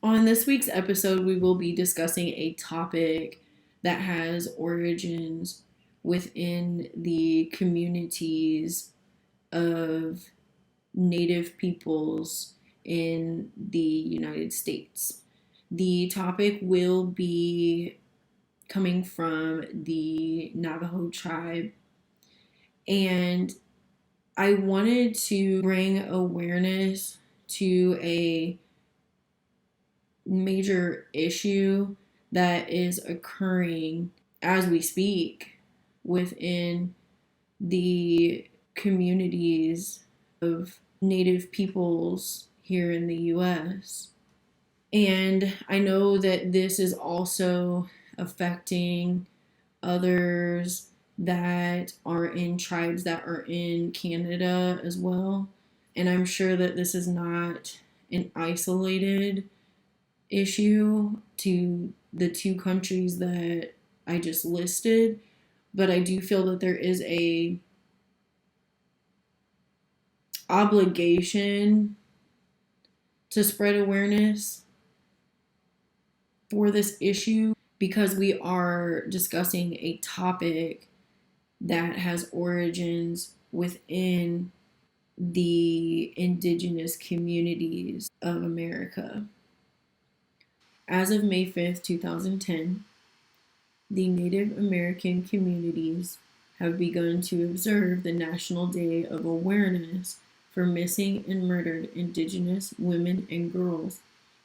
On this week's episode, we will be discussing a topic that has origins within the communities of Native peoples in the United States. The topic will be coming from the Navajo tribe, and I wanted to bring awareness to a major issue that is occurring as we speak within the communities of Native peoples here in the US. And I know that this is also affecting others that are in tribes that are in Canada as well. And I'm sure that this is not an isolated issue to the two countries that I just listed, but I do feel that there is a obligation to spread awareness for this issue because we are discussing a topic that has origins within the Indigenous communities of America. As of May 5th, 2010, the Native American communities have begun to observe the National Day of Awareness for Missing and Murdered Indigenous Women and Girls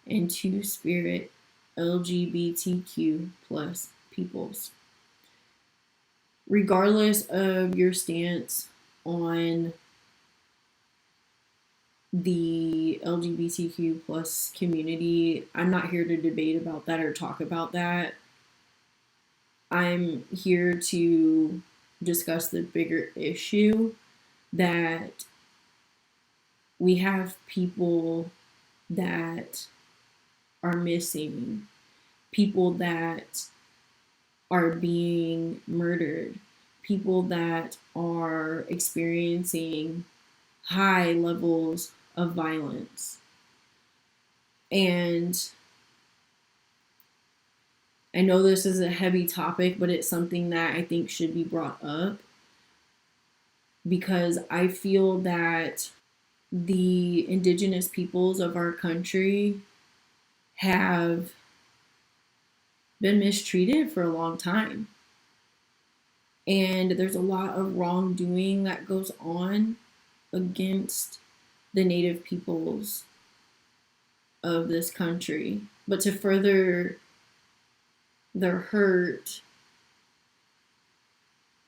and Two-Spirit LGBTQ plus peoples. Regardless of your stance on the LGBTQ plus community, I'm not here to debate about that or talk about that. I'm here to discuss the bigger issue that we have people that are missing, people that are being murdered, people that are experiencing high levels of violence. And I know this is a heavy topic, but it's something that I think should be brought up because I feel that the indigenous peoples of our country have been mistreated for a long time. And there's a lot of wrongdoing that goes on against the native peoples of this country. But to further their hurt,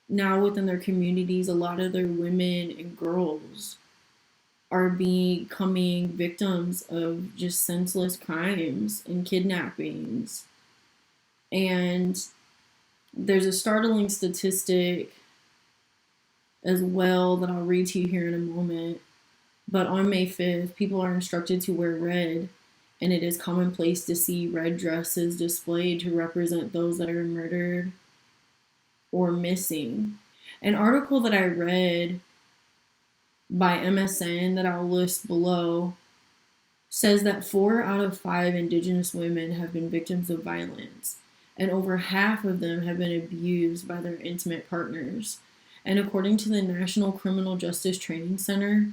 now within their communities, a lot of their women and girls are becoming victims of just senseless crimes and kidnappings. And there's a startling statistic as well that I'll read to you here in a moment. But on May 5th, people are instructed to wear red, and it is commonplace to see red dresses displayed to represent those that are murdered or missing. An article that I read by MSN that I'll list below says that 4 out of 5 Indigenous women have been victims of violence, and over half of them have been abused by their intimate partners. And according to the National Criminal Justice Training Center,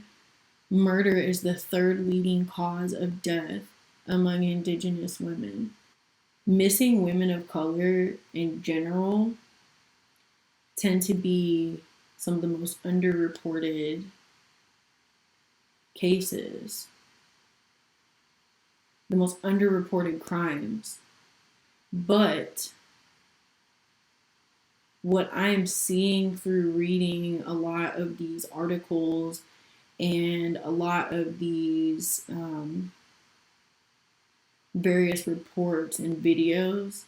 murder is the third leading cause of death among Indigenous women. Missing women of color in general tend to be some of the most underreported cases, the most underreported crimes. But what I'm seeing through reading a lot of these articles and a lot of these various reports and videos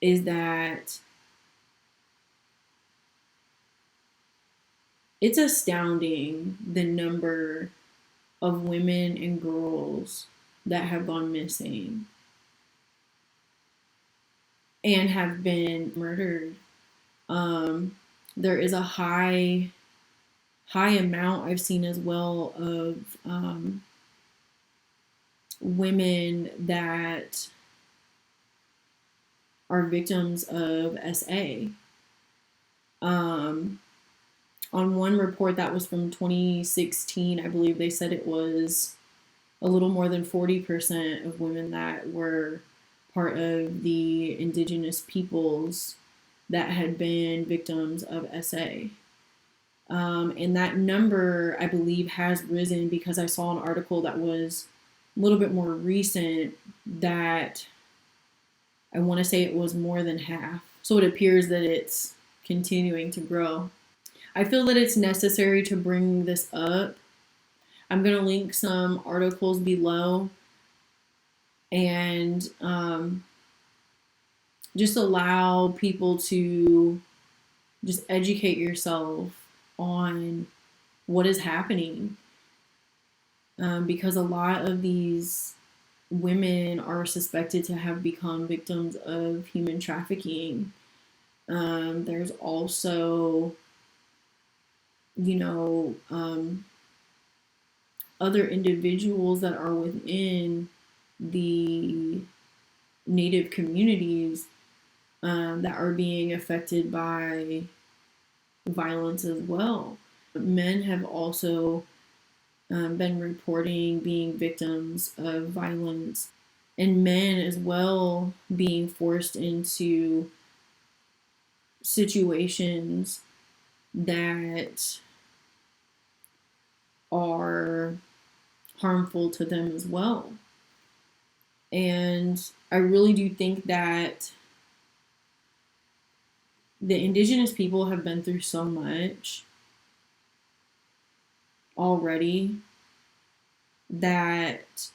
is that it's astounding the number of women and girls that have gone missing and have been murdered. There is a high amount I've seen as well of women that are victims of SA. On one report that was from 2016, I believe they said it was a little more than 40% of women that were part of the Indigenous peoples that had been victims of SA. And that number, I believe, has risen because I saw an article that was a little bit more recent that I want to say it was more than half. So it appears that it's continuing to grow. I feel that it's necessary to bring this up. I'm going to link some articles below and just allow people to just educate yourself on what is happening. Because a lot of these women are suspected to have become victims of human trafficking. There's also, other individuals that are within the Native communities that are being affected by violence as well. Men have also been reporting being victims of violence, and men as well being forced into situations that are harmful to them as well. And I really do think that the Indigenous people have been through so much already that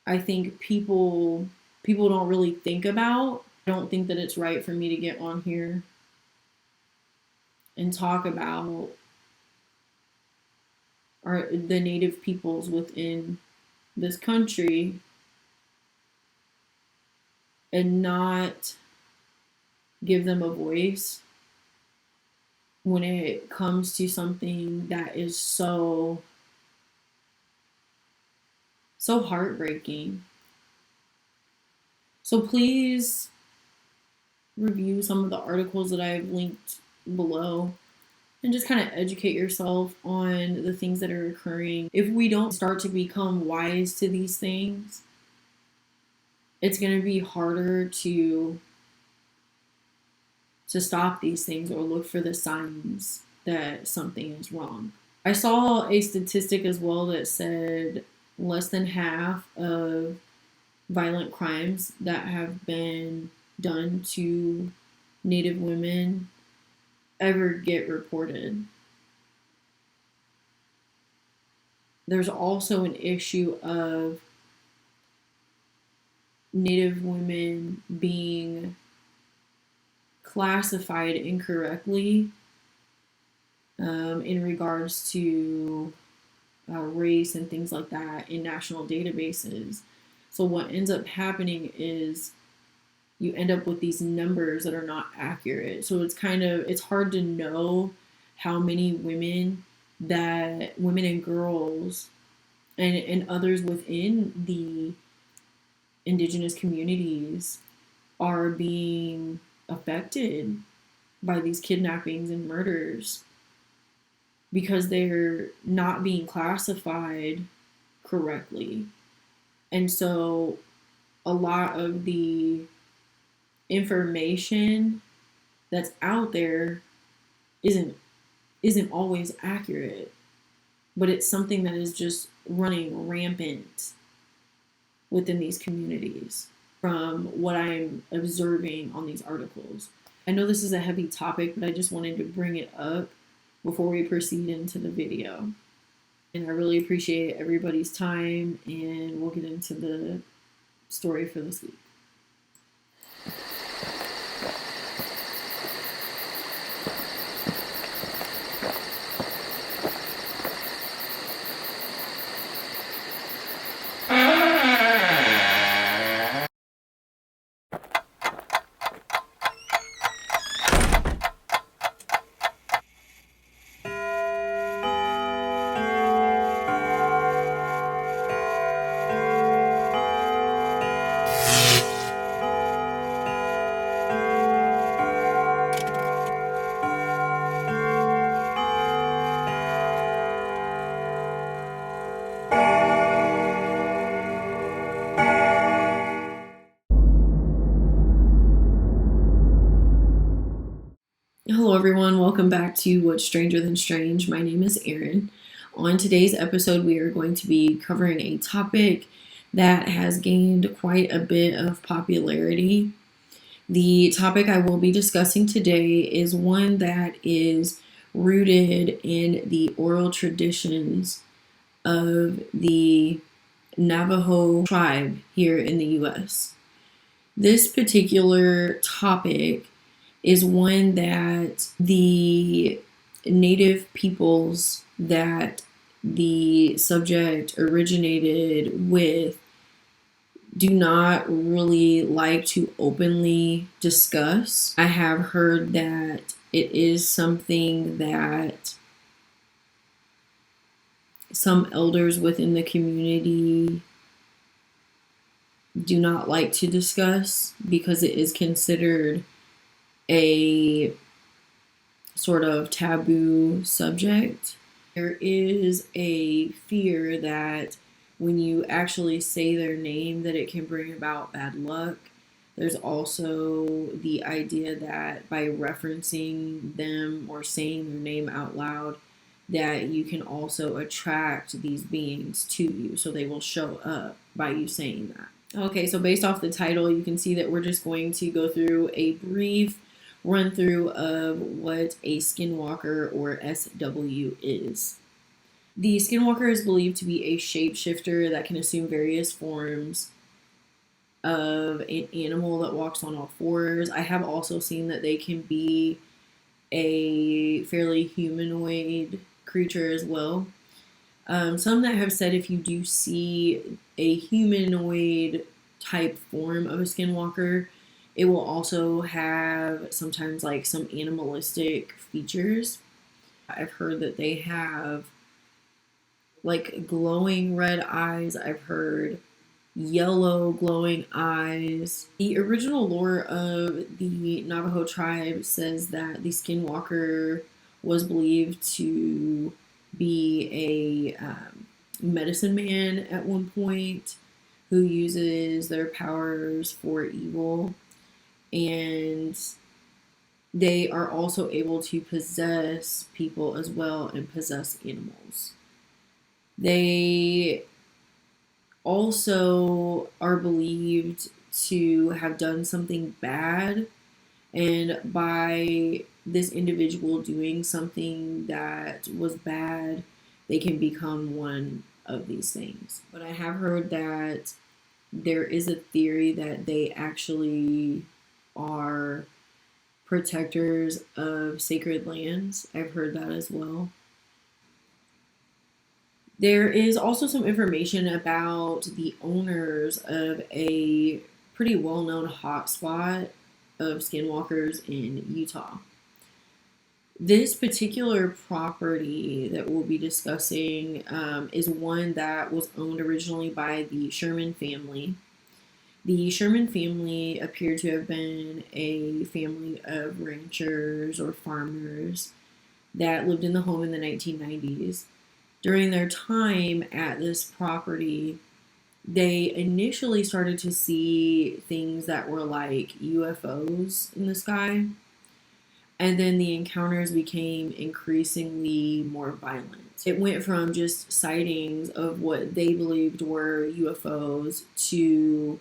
I think people don't really think about. I don't think that it's right for me to get on here and talk about the Native peoples within this country and not give them a voice when it comes to something that is so heartbreaking. So please review some of the articles that I've linked below and just kind of educate yourself on the things that are occurring. If we don't start to become wise to these things, it's going to be harder to stop these things or look for the signs that something is wrong. I saw a statistic as well that said less than half of violent crimes that have been done to Native women ever get reported. There's also an issue of Native women being classified incorrectly in regards to race and things like that in national databases. So what ends up happening is you end up with these numbers that are not accurate. So it's hard to know how many women and girls and others within the Indigenous communities are being affected by these kidnappings and murders because they're not being classified correctly. And so a lot of the information that's out there isn't always accurate, but it's something that is just running rampant within these communities from what I'm observing on these articles. I know this is a heavy topic, but I just wanted to bring it up before we proceed into the video. And I really appreciate everybody's time, and we'll get into the story for this week. welcome back to What's Stranger Than Strange. My name is Erin. On today's episode, we are going to be covering a topic that has gained quite a bit of popularity. The topic I will be discussing today is one that is rooted in the oral traditions of the Navajo tribe here in the U.S. This particular topic is one that the native peoples that the subject originated with do not really like to openly discuss. I have heard that it is something that some elders within the community do not like to discuss because it is considered a sort of taboo subject. There is a fear that when you actually say their name that it can bring about bad luck. There's also the idea that by referencing them or saying their name out loud that you can also attract these beings to you, so they will show up by you saying that. Okay, so based off the title, you can see that we're just going to go through a brief run through of what a Skinwalker or SW is. The Skinwalker is believed to be a shapeshifter that can assume various forms of an animal that walks on all fours. I have also seen that they can be a fairly humanoid creature as well. Some that have said if you do see a humanoid type form of a Skinwalker, it will also have sometimes like some animalistic features. I've heard that they have like glowing red eyes. I've heard yellow glowing eyes. The original lore of the Navajo tribe says that the Skinwalker was believed to be a medicine man at one point who uses their powers for evil. And they are also able to possess people as well and possess animals. They also are believed to have done something bad, and by this individual doing something that was bad, they can become one of these things. But I have heard that there is a theory that they actually are protectors of sacred lands. I've heard that as well. There is also some information about the owners of a pretty well-known hotspot of Skinwalkers in Utah. This particular property that we'll be discussing is one that was owned originally by the Sherman family. The Sherman family appeared to have been a family of ranchers or farmers that lived in the home in the 1990s. During their time at this property, they initially started to see things that were like UFOs in the sky, and then the encounters became increasingly more violent. It went from just sightings of what they believed were UFOs to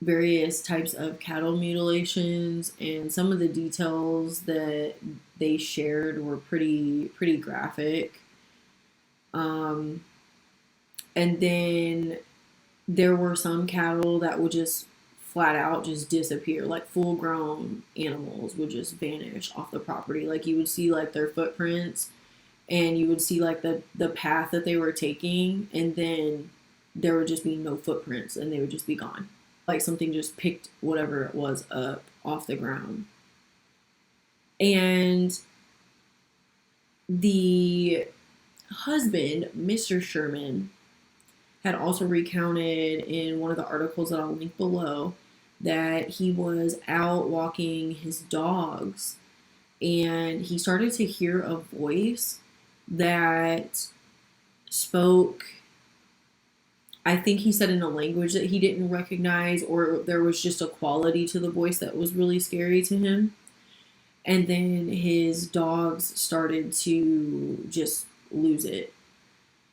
various types of cattle mutilations, and some of the details that they shared were pretty graphic. And then there were some cattle that would just flat out just disappear, like full grown animals would just vanish off the property. Like you would see like their footprints and you would see like the path that they were taking, and then there would just be no footprints and they would just be gone. Like something just picked whatever it was up off the ground. And the husband, Mr. Sherman, had also recounted in one of the articles that I'll link below that he was out walking his dogs and he started to hear a voice that spoke, I think he said in a language that he didn't recognize, or there was just a quality to the voice that was really scary to him. And then his dogs started to just lose it.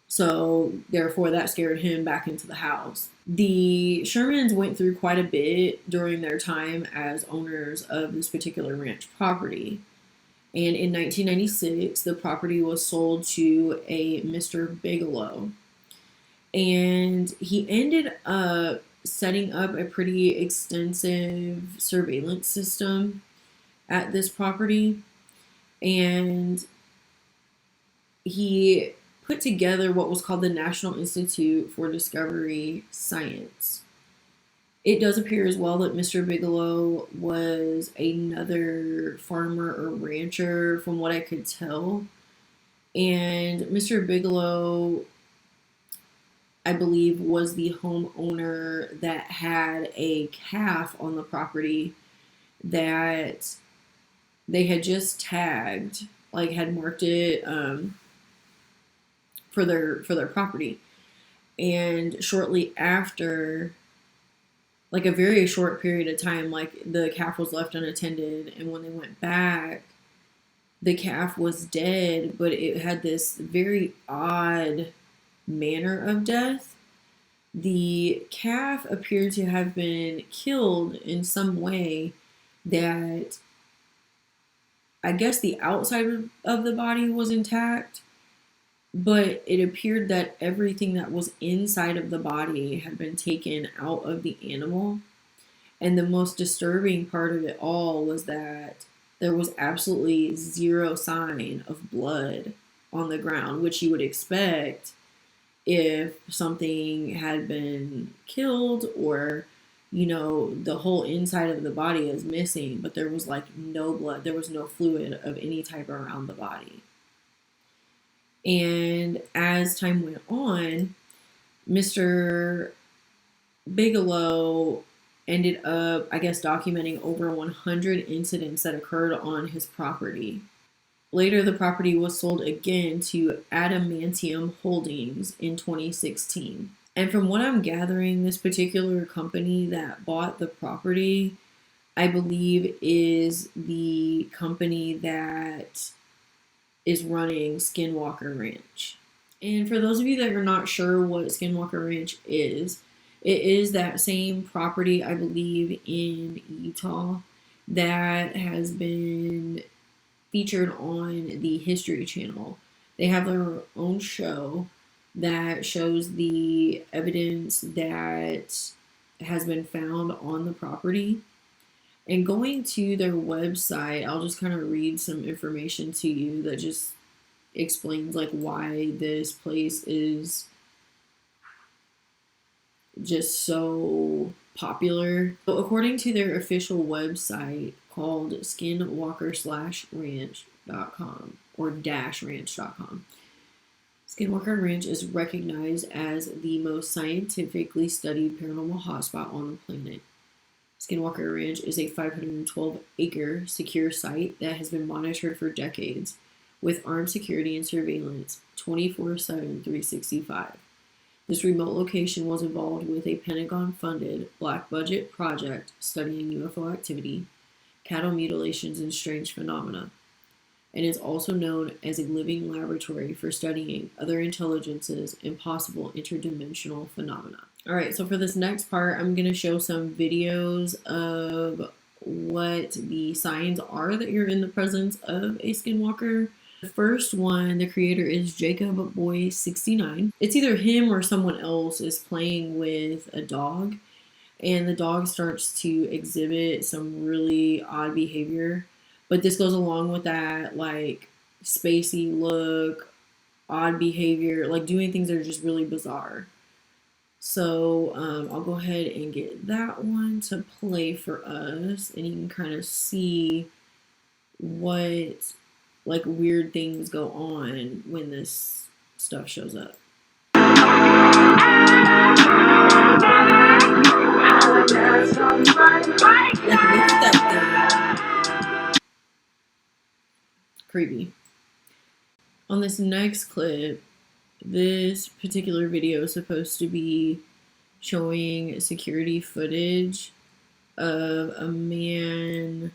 So, therefore, that scared him back into the house. The Shermans went through quite a bit during their time as owners of this particular ranch property. And in 1996, the property was sold to a Mr. Bigelow. And he ended up setting up a pretty extensive surveillance system at this property. And he put together what was called the National Institute for Discovery Science. It does appear as well that Mr. Bigelow was another farmer or rancher, from what I could tell. And Mr. Bigelow, I believe, was the homeowner that had a calf on the property that they had just tagged, like had marked it for their property. And shortly after, like a very short period of time, like the calf was left unattended, and when they went back, the calf was dead, but it had this very odd manner of death. The calf appeared to have been killed in some way that I guess the outside of the body was intact, but it appeared that everything that was inside of the body had been taken out of the animal. And the most disturbing part of it all was that there was absolutely zero sign of blood on the ground, which you would expect if something had been killed, or the whole inside of the body is missing, but there was like no blood, there was no fluid of any type around the body. And as time went on, Mr. Bigelow ended up, I guess, documenting over 100 incidents that occurred on his property. Later, the property was sold again to Adamantium Holdings in 2016. And from what I'm gathering, this particular company that bought the property, I believe, is the company that is running Skinwalker Ranch. And for those of you that are not sure what Skinwalker Ranch is, it is that same property, I believe, in Utah that has been featured on the History Channel. They have their own show that shows the evidence that has been found on the property. And going to their website, I'll just kind of read some information to you that just explains like why this place is just so popular. So according to their official website called Skinwalker/ranch.com or -ranch.com, Skinwalker Ranch is recognized as the most scientifically studied paranormal hotspot on the planet. Skinwalker Ranch is a 512-acre secure site that has been monitored for decades with armed security and surveillance 24/7, 365. This remote location was involved with a Pentagon-funded black budget project studying UFO activity, cattle mutilations, and strange phenomena, and is also known as a living laboratory for studying other intelligences and possible interdimensional phenomena. All right, so for this next part, I'm going to show some videos of what the signs are that you're in the presence of a skinwalker. The first one, the creator is Jacob Boy 69. It's either him or someone else is playing with a dog, and the dog starts to exhibit some really odd behavior. But this goes along with that, like, spacey look, odd behavior, like doing things that are just really bizarre. So I'll go ahead and get that one to play for us, and you can kind of see what like weird things go on when this stuff shows up. Look at that thing. Creepy. On this next clip, this particular video is supposed to be showing security footage of a man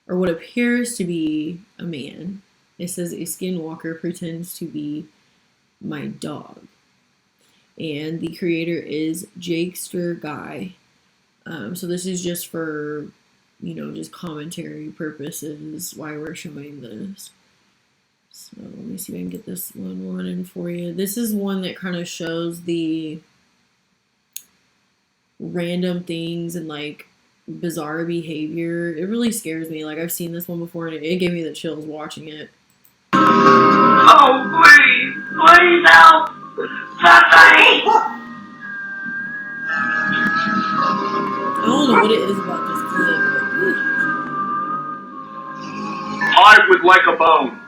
or what appears to be a man. It says a skinwalker pretends to be my dog. And the creator is Jakester Guy. So this is just for, just commentary purposes why we're showing this. So let me see if I can get this one running for you. This is one that kind of shows the random things and like bizarre behavior. It really scares me. Like I've seen this one before and it gave me the chills watching it. Oh, please help! Somebody! I don't know what it is about this clip, but I would like a bone.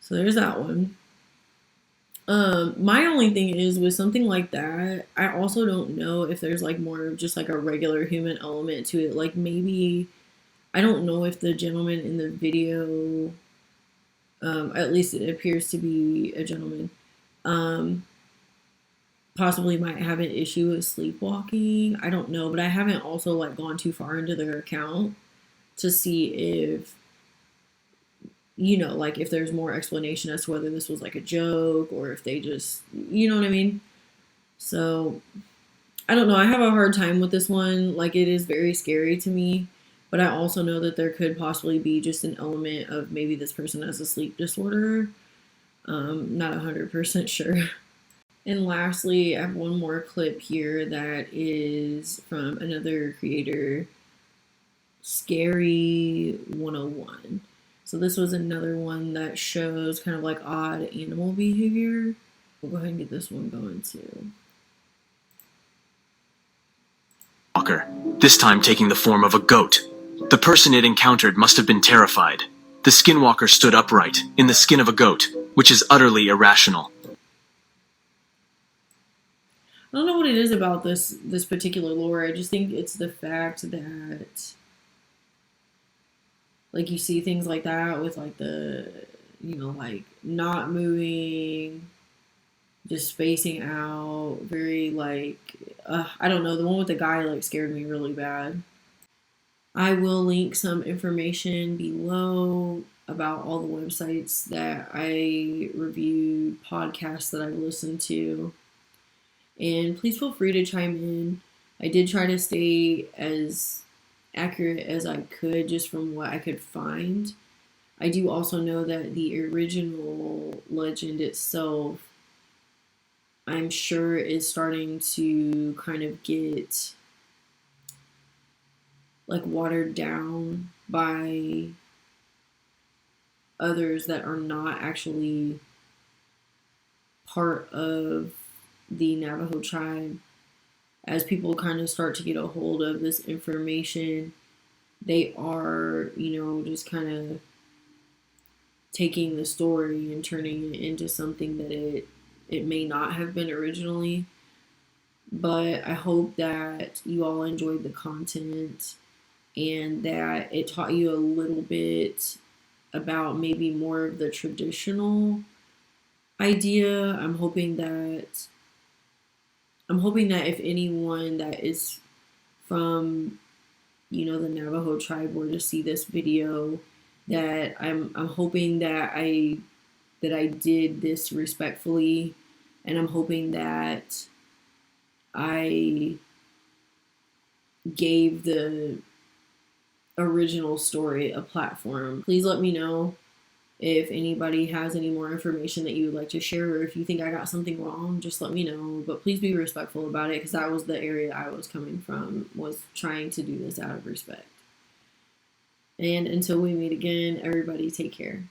So there's that one. My only thing is with something like that, I also don't know if there's like more of just like a regular human element to it. Like maybe, I don't know if the gentleman in the video, at least it appears to be a gentleman, possibly might have an issue with sleepwalking. I don't know, but I haven't also like gone too far into their account to see if, like if there's more explanation as to whether this was like a joke or if they just, you know what I mean? So I don't know. I have a hard time with this one. Like it is very scary to me, but I also know that there could possibly be just an element of maybe this person has a sleep disorder. Not 100% sure. And lastly, I have one more clip here that is from another creator, Scary 101. So this was another one that shows kind of like odd animal behavior. We'll go ahead and get this one going too. Walker, this time taking the form of a goat. The person it encountered must have been terrified. The Skinwalker stood upright, in the skin of a goat, which is utterly irrational. I don't know what it is about this particular lore. I just think it's the fact that like you see things like that with like the, like not moving, just spacing out, very like, I don't know, the one with the guy like scared me really bad. I will link some information below about all the websites that I reviewed, podcasts that I've listened to. And please feel free to chime in. I did try to stay as accurate as I could just from what I could find. I do also know that the original legend itself, I'm sure, is starting to kind of get like watered down by others that are not actually part of the Navajo tribe. As people kind of start to get a hold of this information, they are, just kind of taking the story and turning it into something that it may not have been originally. But I hope that you all enjoyed the content and that it taught you a little bit about maybe more of the traditional idea. I'm hoping that if anyone that is from, the Navajo tribe were to see this video, that I'm hoping that I did this respectfully, and I'm hoping that I gave the original story a platform. Please let me know if anybody has any more information that you would like to share, or if you think I got something wrong, just let me know. But please be respectful about it, because that was the area I was coming from, was trying to do this out of respect. And until we meet again, everybody take care.